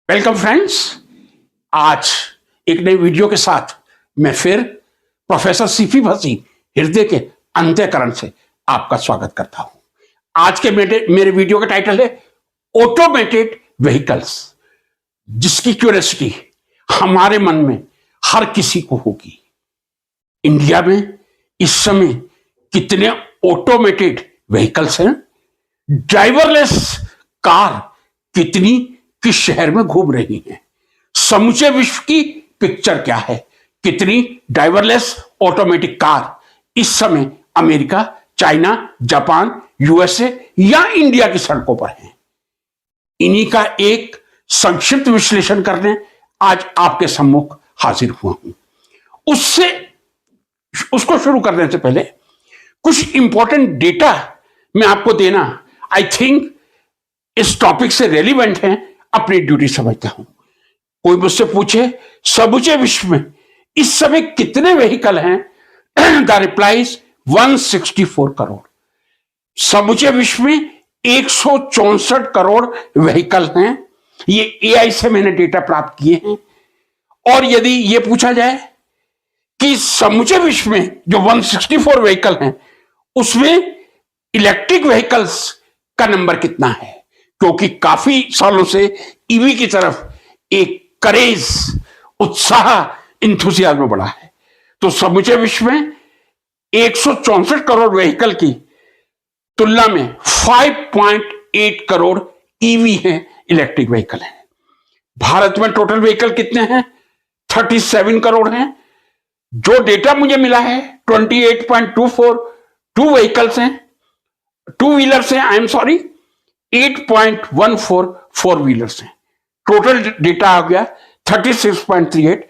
Welcome friends. आज एक नई वीडियो के साथ मैं फिर प्रोफेसर सीपी भसी हृदय के अंत्यकरण से आपका स्वागत करता हूं। आज के मेरे वीडियो का टाइटल है ऑटोमेटेड व्हीकल्स, जिसकी क्यूरियोसिटी हमारे मन में हर किसी को होगी। इंडिया में इस समय कितने ऑटोमेटेड व्हीकल्स हैं? ड्राइवरलेस कार कितनी किस शहर में घूम रही हैं? समूचे विश्व की पिक्चर क्या है? कितनी ड्राइवरलेस ऑटोमेटिक कार इस समय अमेरिका, चाइना, जापान, यूएसए या इंडिया की सड़कों पर हैं? इन्हीं का एक संक्षिप्त विश्लेषण करने आज आपके सम्मुख हाजिर हुआ हूं। उसको शुरू करने से पहले कुछ इंपॉर्टेंट डेटा मैं आपको देना आई थिंक इस टॉपिक से रेलिवेंट है, अपनी ड्यूटी समझता हूं। कोई मुझसे पूछे समूचे विश्व में इस समय कितने व्हीकल हैं? The reply is 164 crore. समूचे विश्व में 164 करोड़ व्हीकल हैं। ये एआई से मैंने डेटा प्राप्त किए हैं। और यदि ये पूछा जाए कि समूचे विश्व में जो 164 व्हीकल हैं उसमें इलेक्ट्रिक व्हीकल्स का नंबर कितना है, क्योंकि काफी सालों से ईवी की तरफ एक करेज, उत्साह, इंथुसियाज्म बढ़ा है। तो समूचे विश्व में 164 करोड़ व्हीकल की तुलना में 5.8 करोड़ ईवी हैं, इलेक्ट्रिक व्हीकल हैं। भारत में टोटल व्हीकल कितने हैं? 37 करोड़ हैं। जो डेटा मुझे मिला है 28.24 टू व्हीकल्स हैं, टू व्हीलर्स हैं, I am sorry, 8.14 four wheelers हैं। टोटल डेटा आ गया 36.38।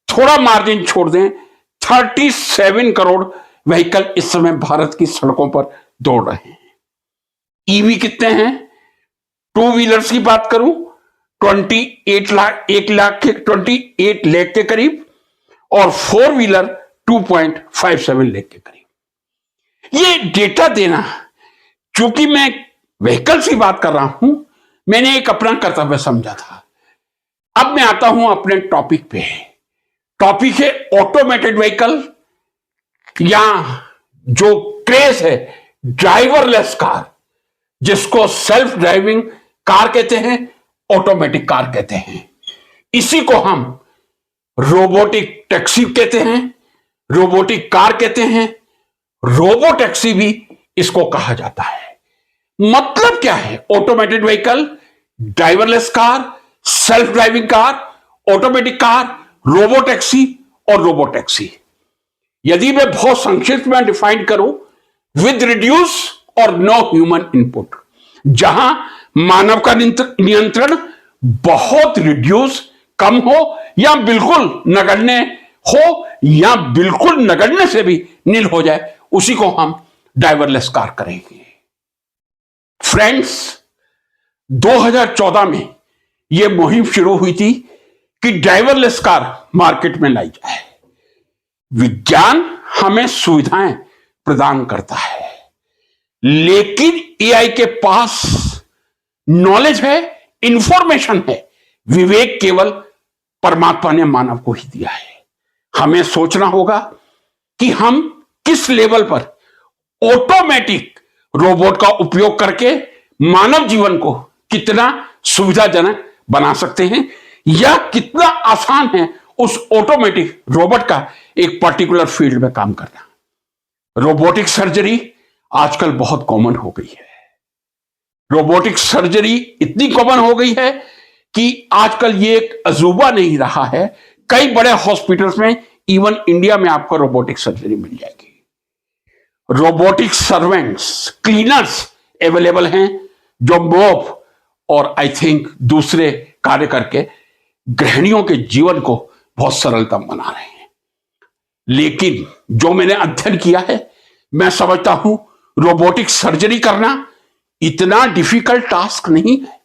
थोड़ा मार्जिन छोड़ दें, 37 करोड़ व्हीकल इस समय भारत की सड़कों पर दौड़ रहे हैं। ईवी कितने हैं? टू व्हीलर्स की बात करूं 28 लाख के करीब, और फोर व्हीलर 2.57 लाख के करीब। ये डेटा देना, चूंकि मैं व्हीकल्स की बात कर रहा हूं, मैंने एक अपना कर्तव्य समझा था। अब मैं आता हूं अपने टॉपिक पे। टॉपिक है ऑटोमेटेड व्हीकल, या जो क्रेज है ड्राइवरलेस कार, जिसको सेल्फ ड्राइविंग कार कहते हैं, ऑटोमेटिक कार कहते हैं। इसी को हम रोबोटिक टैक्सी कहते हैं, रोबोटिक कार कहते हैं, रोबो टैक्सी भी इसको कहा जाता है। मतलब क्या है? Automated vehicle, driverless car, self driving car, automatic car, robo taxi और रोबो टैक्सी। यदि मैं बहुत संक्षिप्त में डिफाइन करूं, विद रिड्यूस और नो ह्यूमन इनपुट, जहां मानव का नियंत्रण बहुत रिड्यूस, कम हो, या बिल्कुल नगण्य हो, या बिल्कुल नगण्य से भी नील हो जाए, उसी को हम ड्राइवरलेस कार करेंगे। फ्रेंड्स, 2014 में यह मुहिम शुरू हुई थी कि ड्राइवरलेस कार मार्केट में लाई जाए। विज्ञान हमें सुविधाएं प्रदान करता है, लेकिन एआई के पास नॉलेज है, इंफॉर्मेशन है। विवेक केवल परमात्मा ने मानव को ही दिया है। हमें सोचना होगा कि हम किस लेवल पर ऑटोमेटिक रोबोट का उपयोग करके मानव जीवन को कितना सुविधाजनक बना सकते हैं, या कितना आसान है उस ऑटोमेटिक रोबोट का एक पर्टिकुलर फील्ड में काम करना। रोबोटिक सर्जरी आजकल बहुत कॉमन हो गई है। रोबोटिक सर्जरी इतनी कॉमन हो गई है कि आजकल ये एक अजूबा नहीं रहा है। कई बड़े हॉस्पिटल्स में, इवन इंडिया में, आपको रोबोटिक सर्जरी मिल जाएगी। रोबोटिक सर्वेंट्स, क्लीनर्स अवेलेबल हैं, जो मॉप और आई थिंक दूसरे कार्य करके गृहिणियों के जीवन को बहुत सरलतम बना रहे हैं। लेकिन जो मैंने अध्ययन किया है, मैं समझता हूं रोबोटिक सर्जरी करना इतना डिफिकल्ट टास्क नहीं है।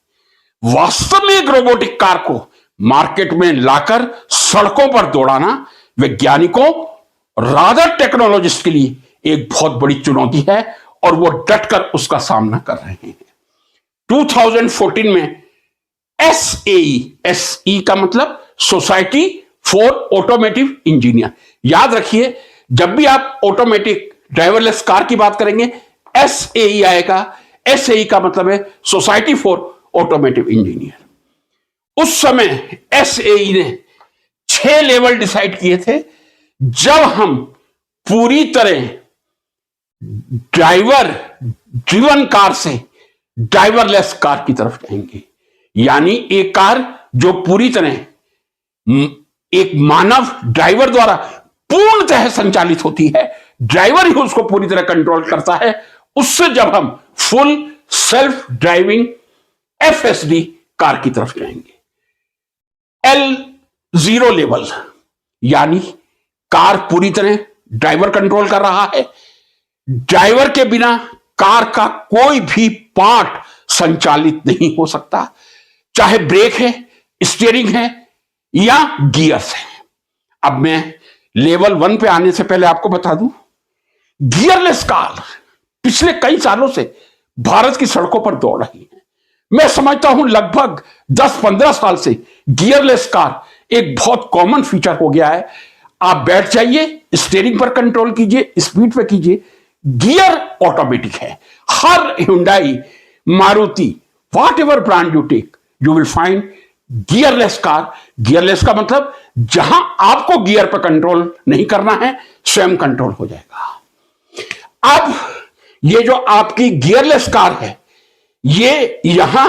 वास्तव में एक रोबोटिक कार को मार्केट में लाकर सड़कों पर दौड़ाना वैज्ञानिकों, रादर टेक्नोलॉजिस्ट के लिए एक बहुत बड़ी चुनौती है, और वो डटकर उसका सामना कर रहे हैं। 2014 में SAE का मतलब सोसाइटी फॉर ऑटोमेटिव इंजीनियर। याद रखिए, जब भी आप ऑटोमेटिक ड्राइवरलेस कार की बात करेंगे SAE आएगा। SAE का मतलब है सोसाइटी फॉर ऑटोमेटिव इंजीनियर। उस समय SAE ने 6 लेवल डिसाइड किए थे जब हम पूरी तरह ड्राइवर ड्रिवन कार से ड्राइवरलेस कार की तरफ जाएंगे। यानी एक कार जो पूरी तरह एक मानव ड्राइवर द्वारा पूर्णतः संचालित होती है, ड्राइवर ही उसको पूरी तरह कंट्रोल करता है, उससे जब हम full self driving FSD car की तरफ जाएंगे। L0 लेवल यानी कार पूरी तरह ड्राइवर कंट्रोल कर रहा है, ड्राइवर के बिना कार का कोई भी पार्ट संचालित नहीं हो सकता, चाहे ब्रेक है, स्टीयरिंग है या गियर्स है। अब मैं लेवल 1 पे आने से पहले आपको बता दूं, गियरलेस कार पिछले कई सालों से भारत की सड़कों पर दौड़ रही है। मैं समझता हूं लगभग 10-15 साल से गियरलेस कार एक बहुत कॉमन फीचर हो गया है। आप बैठ जाइए, स्टीयरिंग पर कंट्रोल कीजिए, स्पीड पे कीजिए, गियर ऑटोमेटिक है। हर Hyundai, Maruti, whatever brand you take, you will find gearless car. Gearless का मतलब जहां आपको गियर पर कंट्रोल नहीं करना है, स्वयं कंट्रोल हो जाएगा। अब ये जो आपकी गियरलेस कार है, ये यहां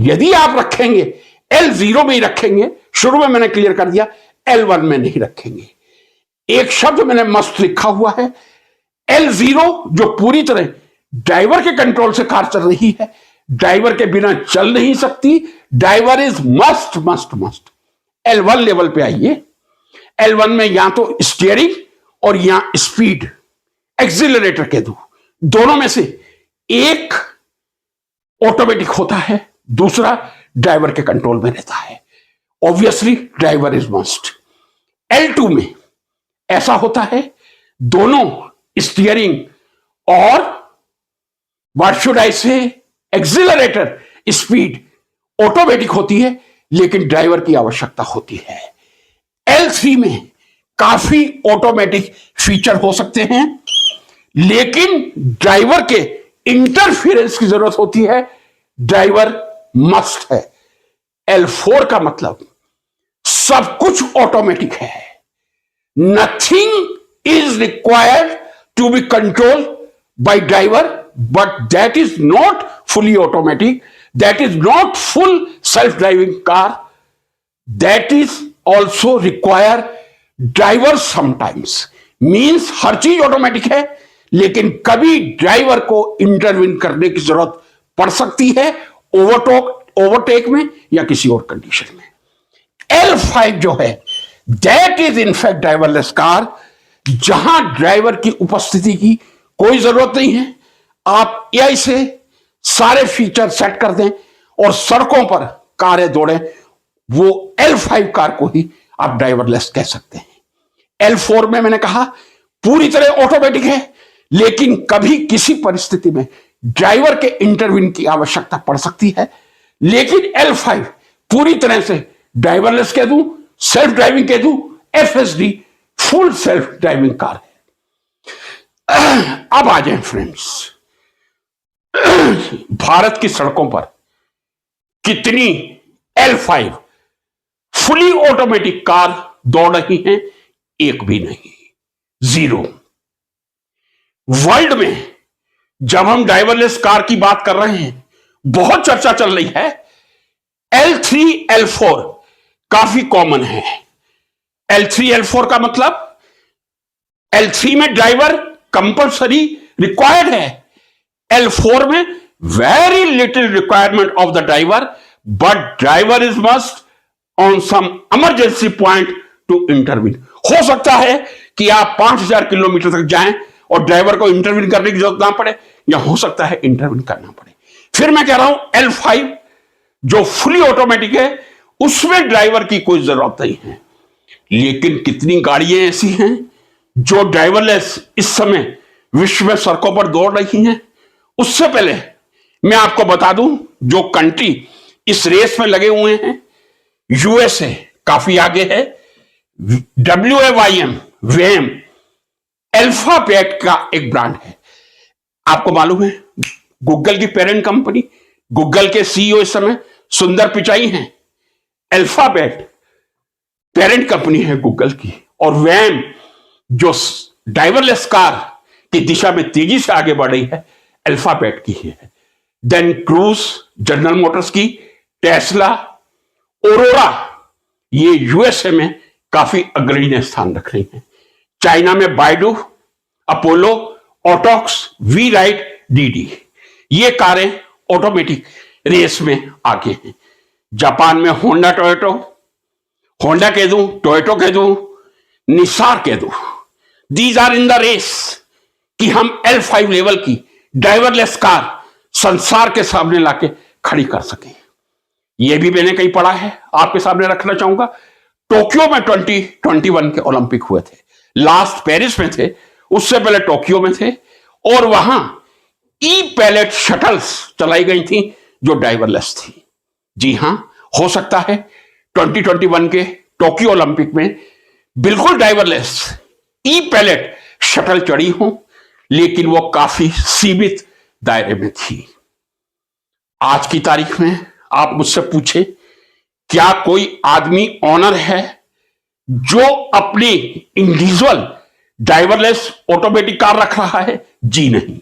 यदि आप रखेंगे L0 में ही रखेंगे, शुरू में मैंने क्लियर कर दिया, L1 में नहीं रखेंगे। एक शब्द मैंने मस्त लिखा हुआ है, L0 जो पूरी तरह ड्राइवर के कंट्रोल से कार चल रही है, ड्राइवर के बिना चल नहीं सकती, driver is must must must. L1 level पे आइए, L1 में या तो स्टीयरिंग और या स्पीड एक्सीलरेटर कह दो, दोनों में से एक ऑटोमेटिक होता है, दूसरा ड्राइवर के कंट्रोल में रहता है। Obviously driver is must. L2 में ऐसा होता है, दोनों स्टीयरिंग और व्हाट शुड आई से एक्सीलरेटर स्पीड ऑटोमेटिक होती है, लेकिन ड्राइवर की आवश्यकता होती है। L3 में काफी ऑटोमेटिक फीचर हो सकते हैं, लेकिन ड्राइवर के इंटरफेरेंस की जरूरत होती है, ड्राइवर मस्ट है। L4 का मतलब सब कुछ ऑटोमेटिक है, nothing is required to be control by driver, but that is not fully automatic, that is not full self driving car, that is also require driver sometimes. Means हर चीज automatic है, लेकिन कभी ड्राइवर को intervene करने की जरूरत पड़ सकती है, ओवरटेक में या किसी और कंडीशन में। L5 जो है, that is in fact driverless car, जहां ड्राइवर की उपस्थिति की कोई जरूरत नहीं है। आप AI से सारे फीचर सेट कर दें और सड़कों पर कारें दौड़े, वो L5 कार को ही आप ड्राइवरलेस कह सकते हैं। L4 में मैंने कहा पूरी तरह ऑटोमेटिक है, लेकिन कभी किसी परिस्थिति में ड्राइवर के इंटरवीन की आवश्यकता पड़ सकती है, लेकिन L5 पूरी तरह से ड्राइवरलेस कह दूं, सेल्फ ड्राइविंग कह दूं, FSD full self driving car है। अब आ जाए फ्रेंड्स, भारत की सड़कों पर कितनी L5 फुली ऑटोमेटिक कार दौड़ रही हैं? एक भी नहीं, 0। वर्ल्ड में जब हम ड्राइवरलेस कार की बात कर रहे हैं, बहुत चर्चा चल रही है। L3 L4 काफी कॉमन है। L3 L4 का मतलब L3 में ड्राइवर कंपल्सरी रिक्वायर्ड है, L4 में very little requirement of the driver, but driver is must on some emergency point to intervene. हो सकता है कि आप 5000 किलोमीटर तक जाएं और ड्राइवर को इंटरवीन करने की जरूरत ना पड़े, या हो सकता है इंटरवीन करना पड़े। फिर मैं कह रहा हूं L5 जो फुली ऑटोमेटिक है, उसमें ड्राइवर की कोई जरूरत नहीं है। लेकिन कितनी गाड़ियां ऐसी हैं जो ड्राइवरलेस इस समय विश्व में सड़कों पर दौड़ रही हैं। उससे पहले मैं आपको बता दूं, जो कंट्री इस रेस में लगे हुए हैं। यूएसए काफी आगे है। WAYM वेम अल्फाबेट का एक ब्रांड है। आपको मालूम है गूगल की पेरेंट कंपनी, गूगल के CEO इस समय सुंदर पिचाई हैं। अल्फाबेट पेरेंट कंपनी है गूगल की, और वैम जो ड्राइवरलेस कार की दिशा में तेजी से आगे बढ़ रही है, अल्फाबेट की है। देन क्रूज जनरल मोटर्स की, टेस्ला, ओरोरा, ये यूएसए में काफी अग्रणी स्थान रख रही हैं। चाइना में Baidu, Apollo, AutoX, WeRide, DiDi, ये कारें ऑटोमेटिक रेस में आगे हैं। जापान में होंडा टोयोटो, होंडा कह दूं, टोयोटो कह दूं, निसार कह दूं, these are in the race कि हम L5 लेवल की ड्राइवरलेस कार संसार के सामने लाके खड़ी कर सकें। यह भी मैंने कहीं पढ़ा है, आपके सामने रखना चाहूंगा। टोक्यो में 2021 के ओलंपिक हुए थे, लास्ट पेरिस में थे, उससे पहले टोक्यो में थे, और वहां ई पैलेट शटल्स चलाई गई थी जो ड्राइवरलेस थी। जी हां, हो सकता है 2021 के टोक्यो ओलंपिक में बिल्कुल ड्राइवरलेस ई पैलेट शटल चढ़ी हो, लेकिन वो काफी सीमित दायरे में थी। आज की तारीख में आप मुझसे पूछे क्या कोई आदमी ऑनर है जो अपनी इंडिविजुअल ड्राइवरलेस ऑटोमेटिक कार रख रहा है? जी नहीं।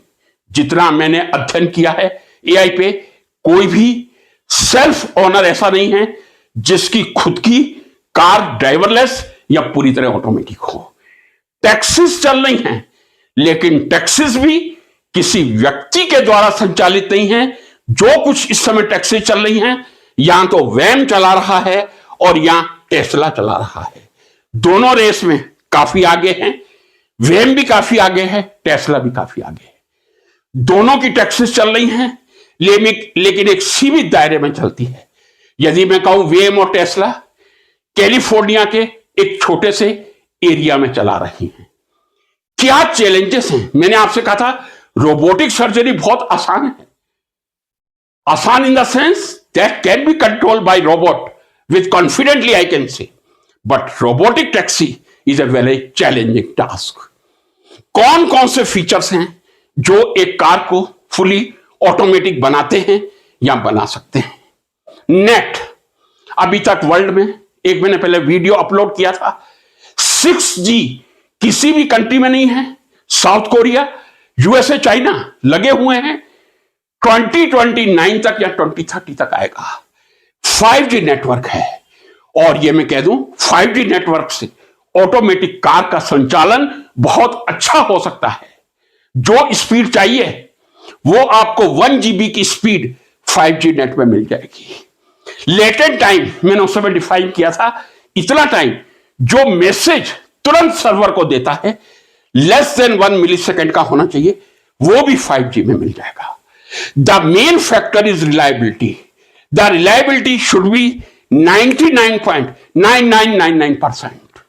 जितना मैंने अध्ययन किया है एआई पे, कोई भी सेल्फ ऑनर ऐसा नहीं है जिसकी खुद की कार ड्राइवरलेस या पूरी तरह ऑटोमेटिक हो। टैक्सीज चल रही हैं, लेकिन टैक्सीज भी किसी व्यक्ति के द्वारा संचालित नहीं है। जो कुछ इस समय टैक्सी चल रही हैं, यहां तो वैम चला रहा है और यहां टेस्ला चला रहा है। दोनों रेस में काफी आगे हैं, वैम भी काफी आगे है, टेस्ला भी काफी आगे है। दोनों की टैक्सीज चल रही हैं, लेकिन एक सीमित दायरे में चलती है। यदि मैं कहूं वैम और टेस्ला कैलिफोर्निया के एक छोटे से एरिया में चला रही हैं। क्या चैलेंजेस हैं? मैंने आपसे कहा था रोबोटिक सर्जरी बहुत आसान है। आसान in the sense that can be controlled by robot with confidently I can say, but robotic taxi is a very challenging task. कौन कौन से फीचर्स हैं जो एक कार को फुली ऑटोमेटिक बनाते हैं या बना सकते हैं? नेट, अभी तक वर्ल्ड में, एक महीने पहले वीडियो अपलोड किया था, 6G किसी भी कंट्री में नहीं है। साउथ कोरिया, यूएसए, चाइना लगे हुए हैं। 2029 तक या 2030 तक आएगा। 5G नेटवर्क है, और ये मैं कह दूं 5G नेटवर्क से ऑटोमेटिक कार का संचालन बहुत अच्छा हो सकता है। जो स्पीड चाहिए वो आपको 1 GB की स्पीड 5G नेट में मिल जाएगी। लेटेंट टाइम मैंने उस समय डिफाइन किया था, इतना टाइम जो मैसेज तुरंत सर्वर को देता है लेस देन 1 मिलीसेकंड का होना चाहिए, वो भी 5G में मिल जाएगा। The main factor is reliability. The reliability should be 99.9999%।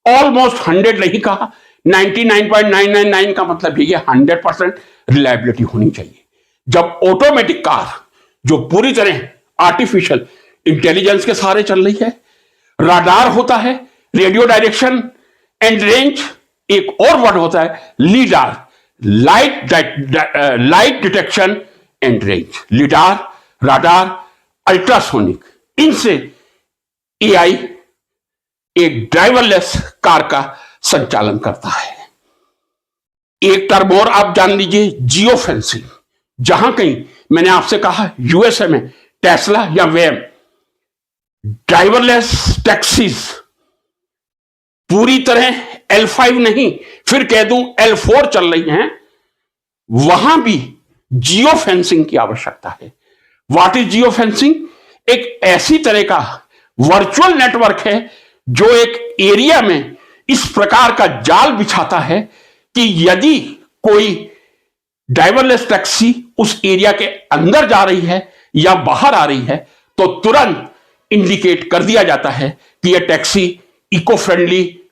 Almost 100 नहीं कहा, 99.999 का मतलब ये 100% रिलायबिलिटी होनी चाहिए। जब ऑटोमेटिक कार जो पूरी तरह आर्टिफिशियल इंटेलिजेंस के सहारे चल रही है, राडार होता है, रेडियो डायरेक्शन एंड रेंज, एक और वर्ड होता है लीडार, light detection and range. लीडार, radar, ultrasonic, इनसे एआई एक ड्राइवरलेस कार का संचालन करता है। एक टर्म और आप जान लीजिए, जियो फेंसिंग। जहां कहीं मैंने आपसे कहा यूएसए में टेस्ला या वैम ड्राइवरलेस टैक्सीज पूरी तरह L5 नहीं, फिर कह दूं L4 चल रही हैं, वहां भी जियो फेंसिंग की आवश्यकता है। What is geo fencing? एक ऐसी तरह का वर्चुअल नेटवर्क है जो एक एरिया में इस प्रकार का जाल बिछाता है कि यदि कोई ड्राइवरलेस टैक्सी उस एरिया के अंदर जा रही है या बाहर आ रही है, तो तुरंत इंडिकेट कर दिया जाता है कि यह टैक्सी इको फ्रेंडली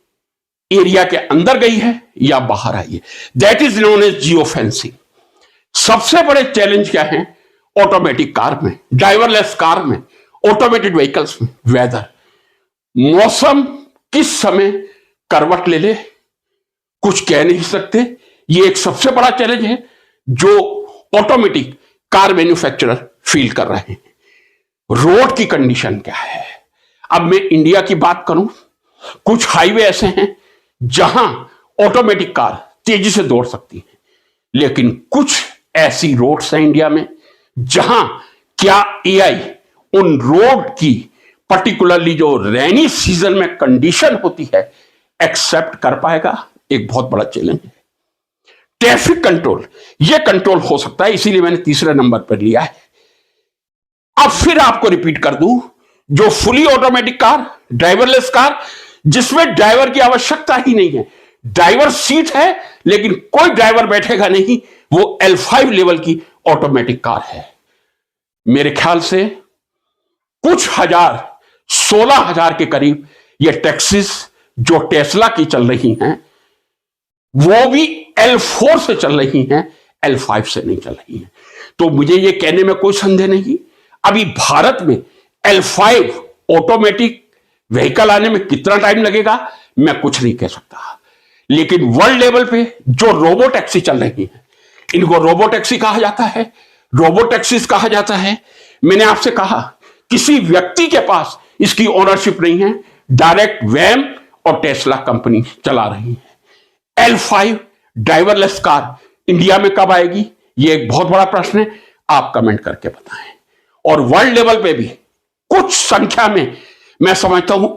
एरिया के अंदर गई है या बाहर आई है। That is known as geofencing. सबसे बड़े चैलेंज क्या है? ऑटोमेटिक कार में, ड्राइवरलेस कार में, ऑटोमेटेड व्हीकल्स में वेदर, मौसम किस समय करवट ले ले कुछ कह नहीं सकते। ये एक सबसे बड़ा चैलेंज है जो ऑटोमेटिक कार मैन्युफैक्चरर फील कर रहे हैं। रोड की कंडीशन क्या है? अब मैं इंडिया की बात करूं, कुछ हाईवे ऐसे हैं जहां ऑटोमेटिक कार तेजी से दौड़ सकती है, लेकिन कुछ ऐसी रोड्स हैं इंडिया में जहां क्या एआई उन रोड की पर्टिकुलरली जो रेनी सीजन में कंडीशन होती है एक्सेप्ट कर पाएगा? एक बहुत बड़ा चैलेंज है। ट्रैफिक कंट्रोल, यह कंट्रोल हो सकता है, इसीलिए मैंने तीसरे नंबर पर लिया है। अब फिर आपको रिपीट कर दूं, जो fully automatic car, driverless car, जिसमें ड्राइवर की आवश्यकता ही नहीं है, ड्राइवर सीट है लेकिन कोई ड्राइवर बैठेगा नहीं, वो L5 लेवल की ऑटोमेटिक कार है। मेरे ख्याल से कुछ हजार, 16,000 के करीब ये टैक्सीज जो टेस्ला की चल रही हैं वो भी L4 से चल रही हैं, L5 से नहीं चल रही हैं। तो मुझे ये कहने में कोई संदेह नहीं, अभी भारत में L5 ऑटोमेटिक व्हीकल आने में कितना टाइम लगेगा मैं कुछ नहीं कह सकता, लेकिन वर्ल्ड लेवल पे जो रोबो टैक्सी चल रही है, इनको रोबो टैक्सी कहा जाता है, रोबो टैक्सीज कहा जाता है। मैंने आपसे कहा किसी व्यक्ति के पास इसकी ओनरशिप नहीं है, डायरेक्ट वैम और टेस्ला कंपनी चला रही है। L5 ड्राइवरलेस कार इंडिया में कब आएगी, यह एक बहुत बड़ा प्रश्न है, आप कमेंट करके बताएं। और वर्ल्ड लेवल पे भी कुछ संख्या में मैं समझता हूं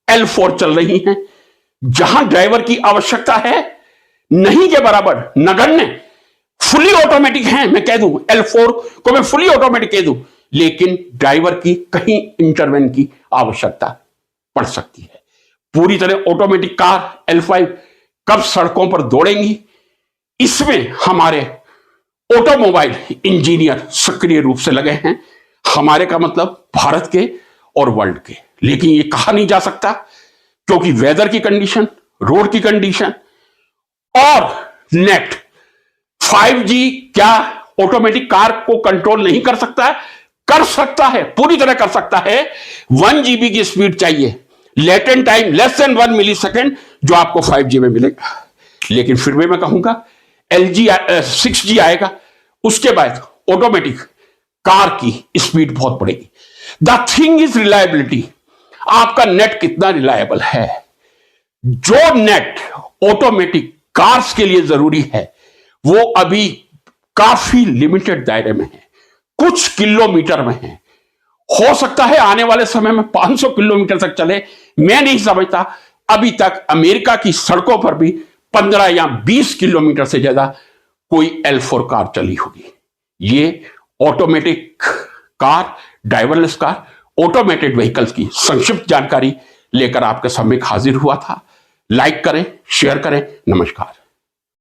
L4 चल रही हैं, जहां ड्राइवर की आवश्यकता है नहीं के बराबर, नगण्य, फुली ऑटोमेटिक है। मैं कह दूं L4 को मैं फुली ऑटोमेटिक कह दूं, लेकिन ड्राइवर की कहीं इंटरवेन की आवश्यकता पड़ सकती है। पूरी तरह ऑटोमेटिक कार L5 कब सड़कों पर दौड़ेंगी, इसमें हमारे ऑटोमोबाइल इंजीनियर सक्रिय रूप से लगे हैं। हमारे का मतलब भारत के और वर्ल्ड के, लेकिन ये कहा नहीं जा सकता क्योंकि वेदर की कंडीशन, रोड की कंडीशन और नेट, 5G क्या ऑटोमेटिक कार को कंट्रोल नहीं कर सकता है? कर सकता है, पूरी तरह कर सकता है। 1 GB की स्पीड चाहिए, latent time less than 1 millisecond, जो आपको 5G में मिलेगा। लेकिन फिर भी मैं कहूंगा LG 6G आएगा, उसके बाद ऑटोमेटिक कार की स्पीड बहुत बढ़ेगी। द थिंग इज रिलायबिलिटी, आपका नेट कितना रिलायबल है। जो नेट ऑटोमेटिक कार्स के लिए जरूरी है वो अभी काफी लिमिटेड दायरे में है, कुछ किलोमीटर में है। हो सकता है आने वाले समय में 500 किलोमीटर तक चले, मैं नहीं समझता। अभी तक अमेरिका की सड़कों पर भी 15 या 20 किलोमीटर से ज्यादा कोई L4 कार चली होगी। ये automatic car, driverless car, automated vehicles की संक्षिप्त जानकारी लेकर आपके सामने हाजिर हुआ था। लाइक करें, शेयर करें। नमस्कार।